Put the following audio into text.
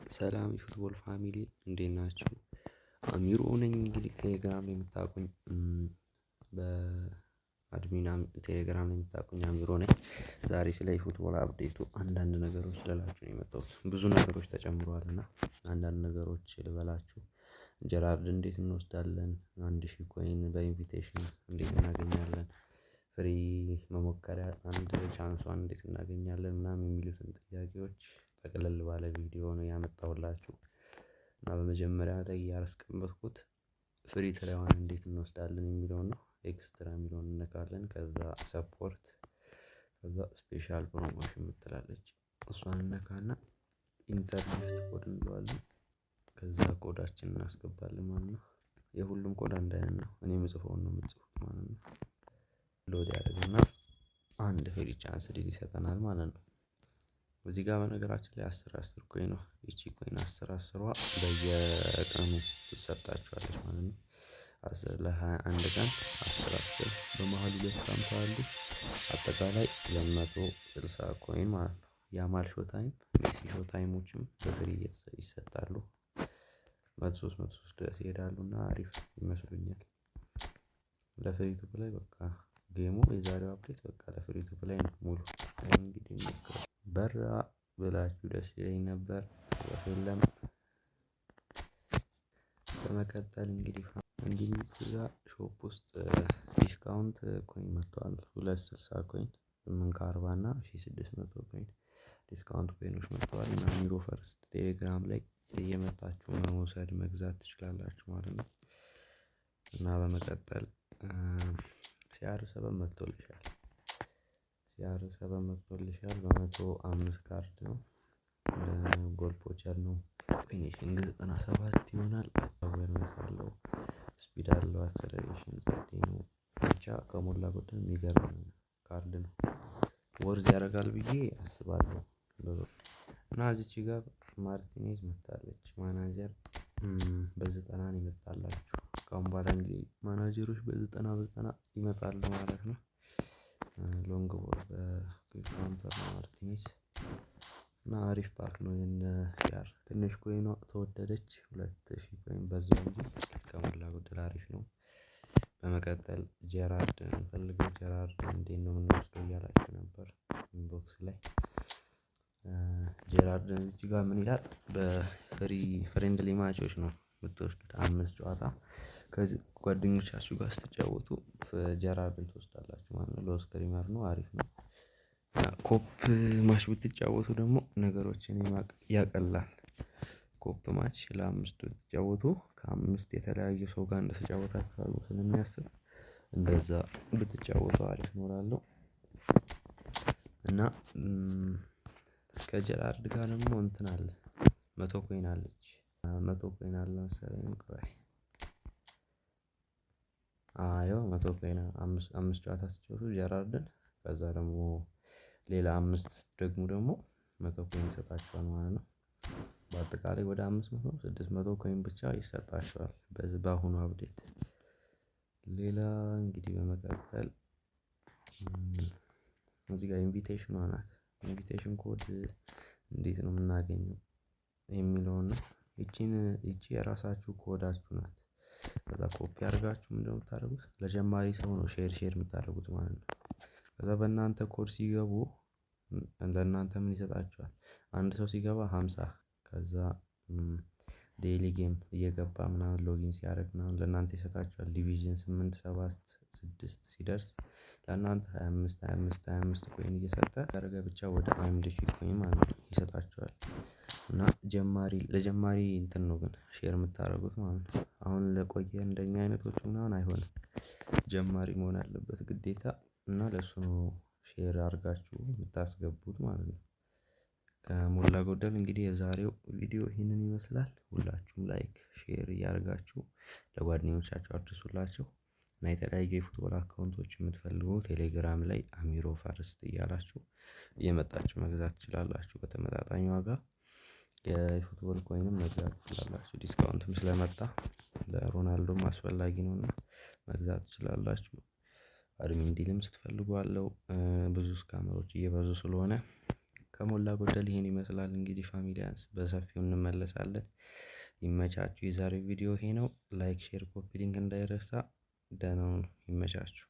ሰላም የፉትቦል ፋሚሊ እንዴት ናችሁ? አሚሮ ነኝ። እንግዲህ ቴሌግራም ላይ የምታውቁኝ በአድሚናም ቴሌግራም ላይ የምታውቁኝ አሚሮ ነኝ። ዛሬ ስለ ፉትቦል አፕዴቱ አንዳንድ ነገሮች ልላችሁ ነው የመጣሁት። ብዙ ነገሮች ተጨምረዋል እና አንዳንድ ነገሮች ልበላችሁ። ጀራርድ እንዴት እንወስዳለን? 1000 ኮይን በኢንቪቴሽን እንዴት እናገኛለን? ፍሪ መሞከሪያ አንድ ቻንሷን እንዴት እናገኛለን? ምናምን የሚሉትን ጥያቄዎች ጠቅለል ባለ ቪዲዮ ነው ያመጣሁላችሁ። እና በመጀመሪያ ላይ ያስቀመጥኩት ፍሪ ትራይዋን እንዴት እንወስዳለን የሚለውን ነው። ኤክስትራ የሚለውን እንነካለን። ከዛ ሰፖርት፣ ከዛ ስፔሻል ፕሮሞሽን የምትላለች እሷን እነካና ኢንተርኔት ኮድ እንለዋለን። ከዛ ኮዳችንን እናስገባለን ማለት ነው። የሁሉም ኮድ አንድ አይነት ነው። እኔ የምጽፈውን ነው የምጽፉት ማለት ነው። ሎድ ያደርግና አንድ ፍሪ ቻንስ ዲል ይሰጠናል ማለት ነው። እዚህ ጋር በነገራችን ላይ 10 ኮይን ነው። ይቺ ኮይን 10 በየቀኑ ትሰጣችኋለች ማለት ነው። ለ21 ቀን 10 በመሃሉ 250 አሉ። አጠቃላይ 260 ኮይን ማለት ነው። ያማል ሾ ታይም ሜሲ ሾ ታይሞችም በፍሪ ይሰጣሉ። 103 ድረስ ይሄዳሉ እና አሪፍ ይመስሉኛል። ለፍሪ ቱ ፕላይ በቃ ጌሙ የዛሬው አፕዴት በቃ ለፍሪ ቱ ፕላይ ነው ሙሉ። እንግዲህ በራ ብላችሁ ደስ ይለኝ ነበር። የለም። በመቀጠል እንግዲህ እዚህ ጋር ሾፕ ውስጥ ዲስካውንት ኮይን መጥቷል። 260 ኮይን 840 እና 1600 ኮይን ዲስካውንት ኮይኖች መጥተዋል። እና ሚሮ ፈርስት ቴሌግራም ላይ እየመጣችሁ መውሰድ መግዛት ትችላላችሁ ማለት ነው። እና በመቀጠል CR7 መጥቶልሻል። CR7 መጥቶልሻል። በ105 ካርድ ነው። ጎል ፖቸር ነው። ፊኒሺንግ 97 ይሆናል። አዌርነስ አለው። ስፒድ አለው። አክሰለሬሽን ጸዴ ነው። ብቻ ከሞላ ጎደል የሚገርም ካርድ ነው። ወርዝ ያደርጋል ብዬ አስባለሁ። እና እዚች ጋር ማርቲኔዝ መጥታለች። ማናጀር በ90 ነው የመጣላችሁ። ካሁን በኋላ እንግዲህ ማናጀሮች በ90 ይመጣሉ ማለት ነው። ሎንግ ቦል በኩዊክ ካውንተር ነው ማርቲኔዝ። እና አሪፍ ፓክ ነው። የነ ሲአር ትንሽ ኮይኗ ተወደደች። 2000 ኮይን በዛው እንጂ ከሞላ ጎደል አሪፍ ነው። በመቀጠል ጀራርድ እንፈልገው። ጀራርድ እንዴት ነው የምንወስደው እያላችሁ ነበር ኢንቦክስ ላይ። ጀራርድን እዚህ ጋር ምን ይላል? በፍሪ ፍሬንድሊ ማቾች ነው የምትወስዱት። 5 ጨዋታ ከዚህ ጓደኞቻችሁ ጋር ስትጫወቱ ጀራርድን ትወስዳላችሁ ማለት ነው። ሎው ስክሪመር ነው። አሪፍ ነው። ኮፕ ማች ብትጫወቱ ደግሞ ነገሮችን ያቀላል። ኮፕ ማች ለ5 ብትጫወቱ ከ5 የተለያየ ሰው ጋር እንደተጫወታችሁ አድርጎ ስለሚያስብ እንደዛ ብትጫወቱ አሪፍ ነው እላለሁ። እና ከጀራርድ ጋር ደግሞ እንትን አለ። 100 ኮይን አለች። 100 ኮይን አለ መሰለኝ። ቆይ አዎ 100 ኮይን 5 ጨዋታ ስትጫወቱ ጀራርድን ከዛ ደግሞ ሌላ 5 ደግሞ 100 ኮይን ይሰጣችኋል ማለት ነው። በአጠቃላይ ወደ 500 600 ኮይን ብቻ ይሰጣችኋል በአሁኑ አፕዴት። ሌላ እንግዲህ በመቀጠል እዚህ ጋር ኢንቪቴሽኗ ናት። ኢንቪቴሽን ኮድ እንዴት ነው የምናገኘው የሚለውን ነው። ይቺ የራሳችሁ ኮዳችሁ ናት። ከዛ ኮፒ አድርጋችሁ ምንድነው የምታደርጉት? ለጀማሪ ሰው ነው ሼር የምታደርጉት ማለት ነው። ከዛ በእናንተ ኮድ ሲገቡ ለእናንተ ምን ይሰጣችኋል? አንድ ሰው ሲገባ 50 ከዛ ዴይሊ ጌም እየገባ ምናምን ሎጊን ሲያደርግ ምናምን ለእናንተ ይሰጣችኋል። ዲቪዥን 8 7 6 ሲደርስ ለእናንተ 25 ኮይን እየሰጠ ያደረገ ብቻ ወደ 1000 ኮይን ማለት ነው ይሰጣችኋል። እና ለጀማሪ እንትን ነው ግን ሼር የምታደርጉት ማለት ነው። አሁን ለቆየ እንደኛ አይነቶቹ ምናምን አይሆንም። ጀማሪ መሆን አለበት ግዴታ። እና ለሱ ነው ሼር አድርጋችሁ የምታስገቡት ማለት ነው። ከሞላ ጎደል እንግዲህ የዛሬው ቪዲዮ ይህንን ይመስላል። ሁላችሁም ላይክ ሼር እያደረጋችሁ ለጓደኞቻችሁ አድርሱላቸው። እና የተለያዩ የፉትቦል አካውንቶች የምትፈልጉ ቴሌግራም ላይ አሚሮ ፈርስት እያላችሁ እየመጣችሁ መግዛት ትችላላችሁ በተመጣጣኝ ዋጋ። የፉትቦል ኮይንም መግዛት ትችላላችሁ ዲስካውንትም ስለመጣ ለሮናልዶም አስፈላጊ ነውና መግዛት ትችላላችሁ። አድሚን ዲልም ስትፈልጉ አለው። ብዙ ስካመሮች እየበዙ ስለሆነ ከሞላ ጎደል ይሄን ይመስላል እንግዲህ ፋሚሊያንስ በሰፊው እንመለሳለን። ይመቻችሁ። የዛሬው ቪዲዮ ይሄ ነው። ላይክ ሼር ኮፒ ሊንክ እንዳይረሳ። ደህና ሁኑ። ይመቻችሁ።